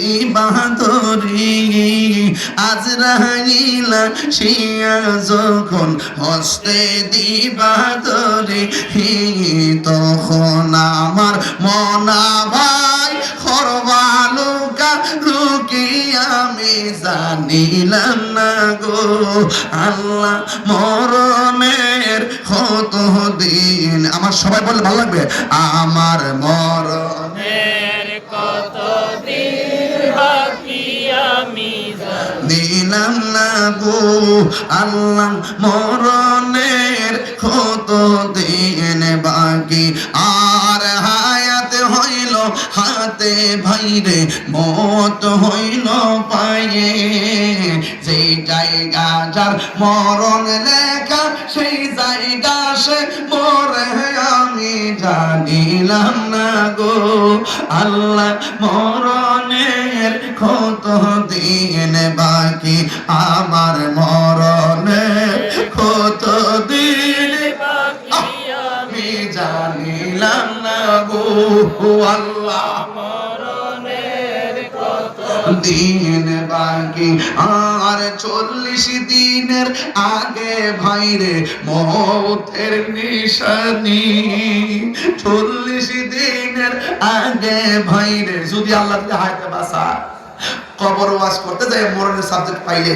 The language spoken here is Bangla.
দিবাধরি আজরাইল শিয়া যখন হস্তে দিবাধরি তখন আমার মনা ভাই খরবালুকা লুকি আমি জানিলাম না গো আল্লাহ মরণের কত দিন আমার সবাই বললে ভালো লাগবে আমার মরণের কত দিন বাকি আমি নিলাম না গো আল্লাহ মরণের কত দিন বাকি আর হায়াত হইল হাতে ভাইরে মত হইল পায়ে যেই জায়গা যার মরণ লেখা সেই জায়গা সে মরে আমি জানিলাম না গো আল্লাহ মরণের কত দিন বাকি আমার মরণের কত দিন বাকি আমি জানিলাম না গো আল্লাহ মরণের কত দিন বাকি আর 40 দিনের আগে ভাইরে মৌতের নিশানি 40 দিনের আগে ভাইরে যদি আল্লাহ হায়াতে বাঁচা কবর ওয়াজ করতে যায় মরণের সাবজেক্ট পাইলে